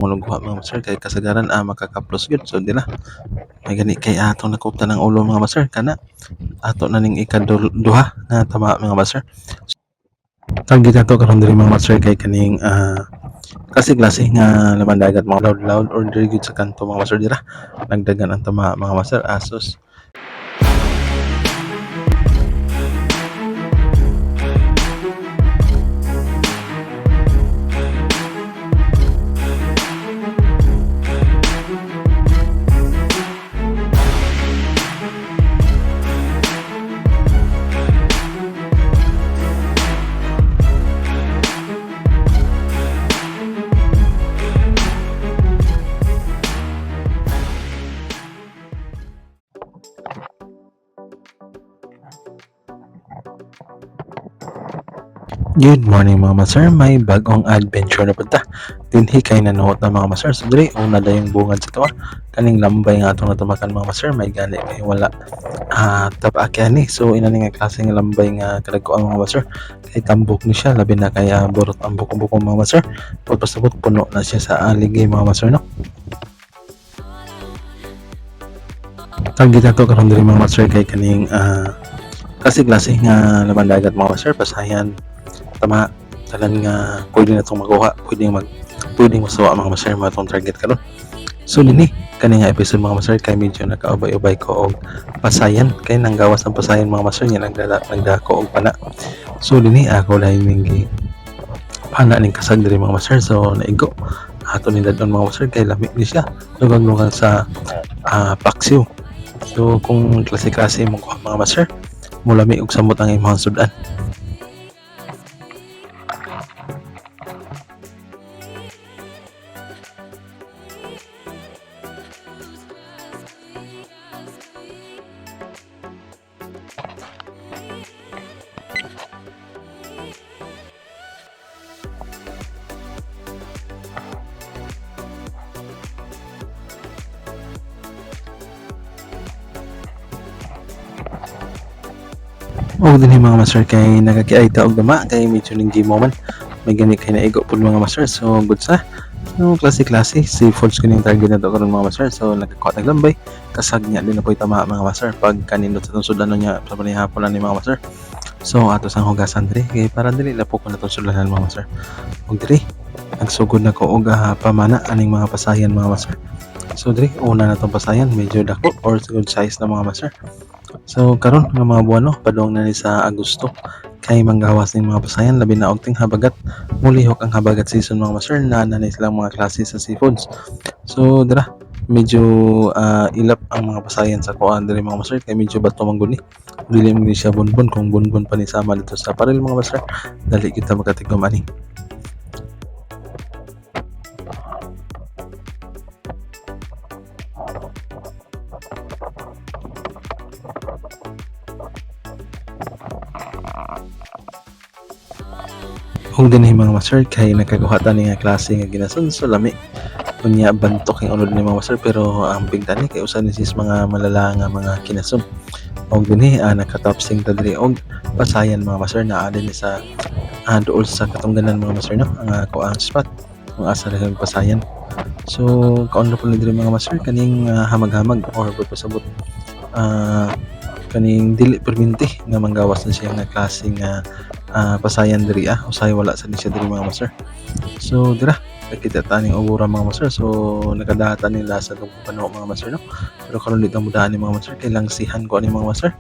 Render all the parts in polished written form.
Mulugwa mga master kay kasagaran makakaplos gyud so dira may gani kay ato nakuptan ng ulo mga master kana ato na ning ikaduha na tama mga master. Target ato karon diri mga master kay kaning klase nga laman dagat mga loud or diri gyud sa kanto mga master dira nagdagan ang tama mga master asos. Good morning mga master, may bagong adventure na punta dinhi kay nanuot na mga master. So diri una dayong bungad sa tuwa kaning lambay nga atong natumakan mga master may gani kay wala tapakyan ni. So ina ni nga klase nga lambay nga kadagko ang mga master kay tambok ni siya labi na kay burot ang bukong mga master pagpasabot puno na siya sa aligay mga master no. Target ato karon diri mga master kay kaning klase nga laman dagat mga master pasayan tama tanan nga pwede na itong makuha pwedeng masawa mga master mga itong target karon. So nini kani nga episode mga master kay medyo nakaubay-ubay ko og pasayan kay nanggawas ng pasayan mga master nga nagdako og pana. So nini ako lain mingi pana ning kasag diri mga master so naigo ato ni dadon mga master kay lami ni siya lugag sa paksiw. So kung klase mo kuha mga master mulami og samot ang imong sudan. O din mga master kay nagagiaita og dama kay medyo ning gimo man may gani kay naigo pud mga master so good sa so klase seafoods kining target nato karon mga master so nagkakuha tag lambay kasag niya din na po'y tama mga master pag kanindot sa sudan niya sa panihapon ni mga master. So ato sang hugasan diri kay para dili lapok na itong sulanan mga master og diri nagsugod na ko og pamana aning mga pasayan mga master. So diri una na tong pasayan medyo dako or good size na mga master. So karon nga mga buwan no padung na ni sa Agosto kay manggawas ning mga pasayan labi na og ting habagat mulihok ang habagat season mga master na nanay silang mga klase sa seafoods. So dira medyo ilap ang mga pasayan sa kuan diri mga master kay medyo bato mangguni dili man siya bunbun kung bunbun pa ni sama dito sa parel mga master dali kita makatigom ani. Kung dinhi mga master kay nakakuha ni nga klase nga ginasun so lami unya bantok yung unod ni mga master pero ang pingtani kay usa ni sis mga malala nga mga kinasun og dinhi nakatapsing ta diri og pasayan mga master naa din sa duol sa katungganan mga master no ang kuang spot kung asa lang pasayan. So kaon na po diri mga master kaning hamag-hamag or pagpasabot kaning dili perminti nga manggawas na siya nga klase nga pasayan diri usay wala sa siya diri mga master. So dira nakita taning obura mga master so nakadata nila sa tong pano mga master no pero karon dito mo daan ni mga master kay langsihan ko ani mga master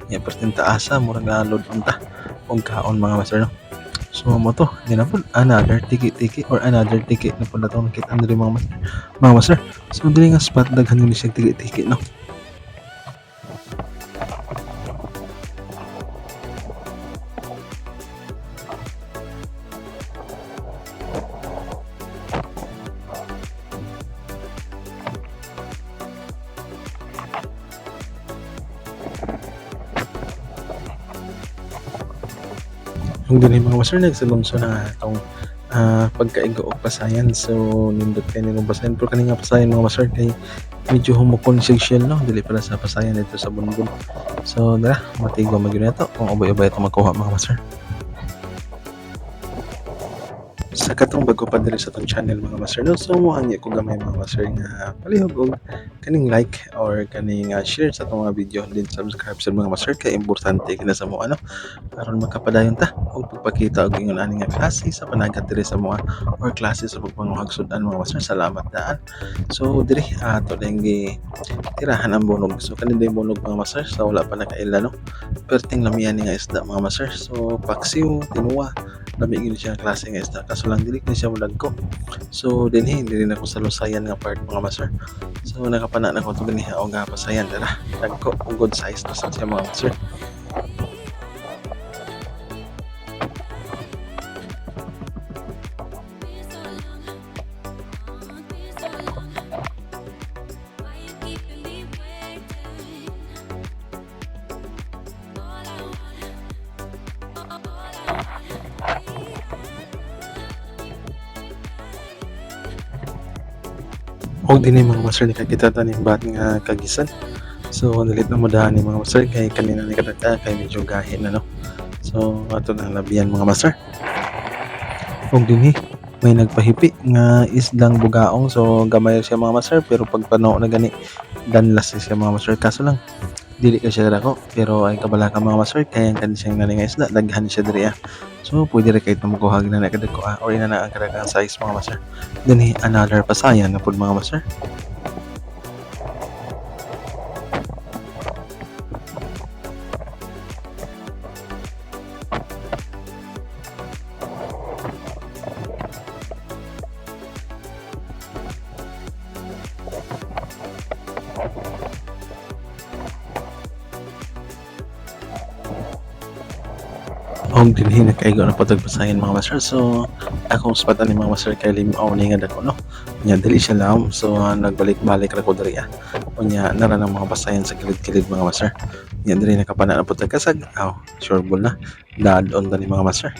ya pertinta asa murag load unta og kaon mga master no. So mo to di na pud another tiki or another tiki na pud natong nakita diri mga master. So diri nga spot daghan ni siya tiki no. Yung din mga master nagsalumso na itong pagkaigo og pasayan so nindot kay nung pasayan pero kani nga pasayan mga master kay medyo humukon siya shell no dili para sa pasayan dito sa bunbun. So dara matigo magyud nato kung ubay-ubay ito makuha mga master. Sa katong bago pa diri sa tong channel mga master no, so moangya ko gamay mga master nga palihog og kaning like or kaning share sa tong mga video, din subscribe sa mga master kay importante kina sa mo ano aron makapadayon ta og pagpakita og ingon ani nga klase sa panagat diri sa mga or klase sa pagpanguhag sudan mga master. Salamat daan. So diri ato lang gi tirahan ang bunog. So kanin day bunog mga master, so wala pa nakaila no. Perting lamian ni nga isda mga master. So paksiw, tinuwa, lami gid siya klase nga isda. Kaso lang dili na siya mulagko. So dinhi dili na ko sa lusayan nga part mga master. So nakapana na ko to dinhi og pasayan dara. Dagko ug good size na sa siya mga master. Og dinhi mga master nakakita ta ning bat nga kagisan. So nalit na mo daan ni mga master kay kanina ni kadagka kay medyo gahi na no. So ato na labihan mga master. Og dinhi may nagpahipi nga isdang bugaong, so gamay siya mga master pero pag panaw na gani danlas siya mga master. Kaso lang dili ka siya dako pero ay kabala ka mga master kay ang kanang siyang nani nga isda daghan siya diri. So pwede ra kay tumukuhag na kadagko or ina na ang kadagang size mga master. Dinhi another pasayan na pud mga master. Og dinhi nakaigo na patag pasayan mga master. So akong spot ani mga master kay limaw ni nga dako no. Nya dili siya lam, so nagbalik-balik ra ko diri. Unya nara ng mga pasayan sa kilid-kilid mga master. Nya diri nakapana na putag kasag. Sure ball na. Daad-on ta ni mga master.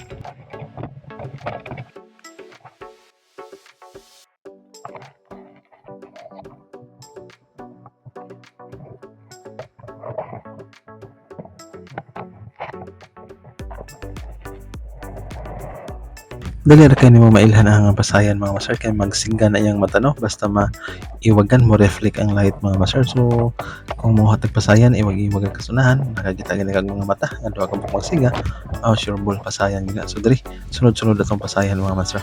Dali ra kay nimo mailhan ang pasayan mga master kay magsigga na iyang mata no, basta maiwagan mo reflect ang light mga master. So kung mo hatag pasayan iwag-iwag ang kasunahan nakakita gani kag mga mata nga duha ka buk magsiga, sure ball pasayan gina. So diri sunod-sunod atong pasayan mga master.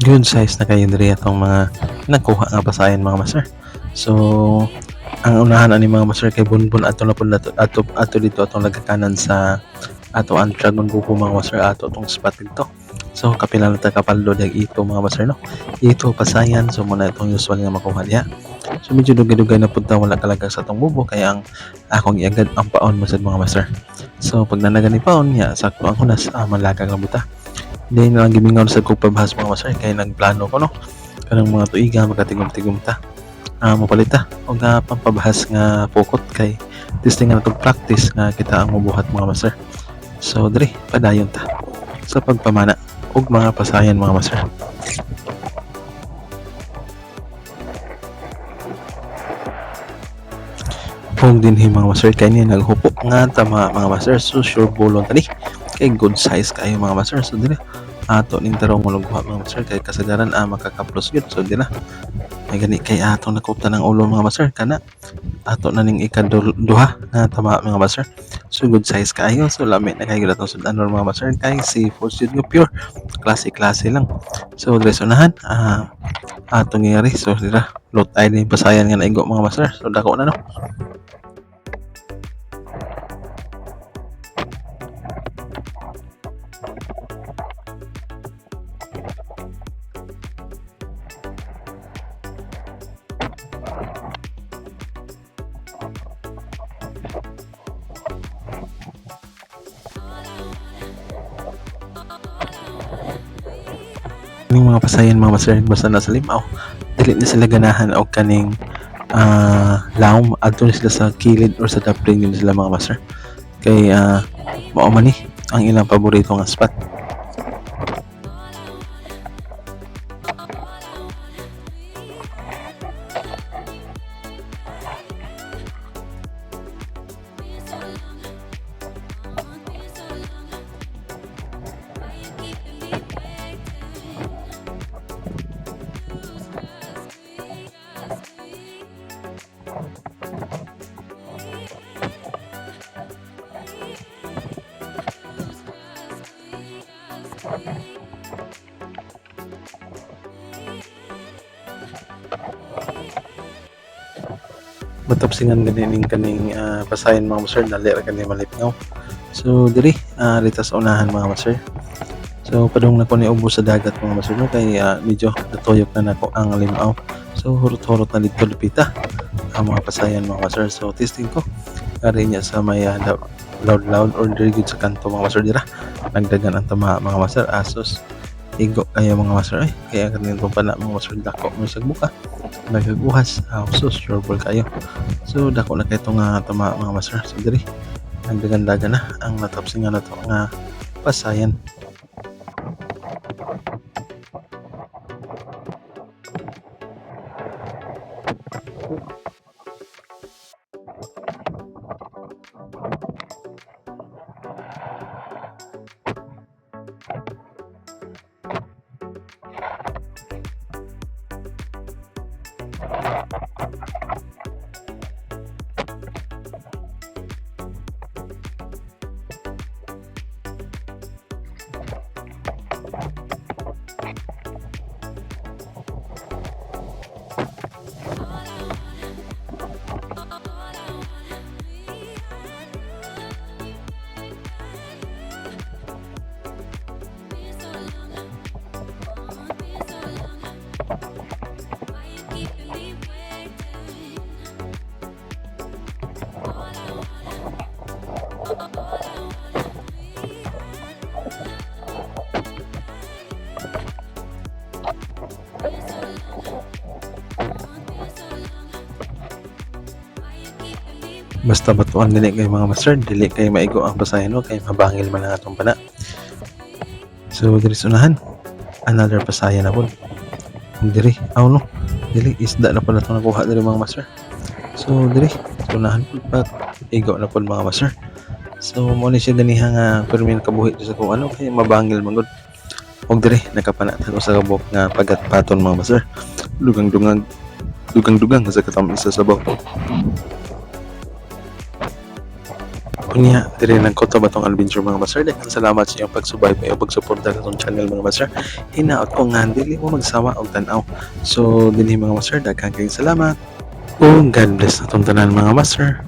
Good size na kayo diri atong mga nakuha nga pasayan mga master. So ang unahan ani mga master kay bunbun ato na pud ato dito atong lagakanan sa ato ang Dragon Buko mga master ato tong spot dito. So kapila na ta kapaldo dag ito mga master no. Ito pasayan, so muna itong usual nga makuha diha. So medyo dugay-dugay na pud ta wala kalagak sa atong bubo kaya ang akong iagad ang paon mo sad mga master. So pag nanagani paon nya sakto ang hunas malagag ang buta. Then ang gimingaw sa kog pabahas mga master kay nagplano ko no kanang mga tuiga magatigom-tigom ta mapalita og pampabahas nga pokot kay testing nga natong practice nga kita ang mabuhat mga master. So diri padayon ta sa pagpamana og mga pasayan mga master. Og dinhi mga master kay ni naghupo nga tama mga master. So sure bolon tani kay good size kayo mga master. So dili ato ning tarong malugha mga master kay kasagaran makakaplos gyud. So dili may gani kay ato nakupta ng ulo mga master kana ato na ning ikaduha na tama mga master. So good size kayo. So lami na kay gyud atong sudan mga master kay seafood jud nga pure klase lang. So diri unahan ato ngiri. So dira lot ay ni pasayan nga naigo mga master. So dako na no. Yung mga pasayan mga master basta nasa limaw dili na sila ganahan og kaning laom adto na sila sa kilid or sa daplin yun sila mga master. Kay mao man ni ang ilang paborito nga spot. Matapsingan ganin kaning pasayan mga master, dali ra kani malipngaw. So diri rita sa unahan mga master. So padung na ko ni ubos sa dagat mga master no, kay medyo natuyok na nako ang limaw. So hurot-hurot na dito lupita ang mga pasayan mga master. So testing ko ari niya sa may loud or diri gud sa kanto mga master dira. Nagdagan ang tama mga master, asos igo kayo mga master ay kaya kanito pa na mga master dako mo sa buka nagaguhas so sure ball kayo. So dako na kay itong tama mga master. So diri nagdagan-dagan na ang natapsingan na to nga pasayan. Basta batuan dili kay mga master, dili kay maigo ang basahin no, kay mabangil man ang atong pana. So diri sa unahan another pasayan na po. Diri no, dili isda na pala itong nakuha diri mga master. So diri sa unahan po pat igo na po mga master. So mo ni siya ganiha nga permin kabuhi sa kung ano kay mabangil man gud. Og diri nakapanatan ko sa kabok nga pagat-paton mga master. Dugang-dugang sa katam isa sa sabaw. Kunya, diri lang ko to batong adventure mga master. Daghang salamat sa iyong pagsubaybay o pagsuporta sa itong channel mga master. Hinaot ko nga dili mo magsawa og tan-aw. So dinhi mga master, daghang kayong salamat. O God bless atong tanan mga master.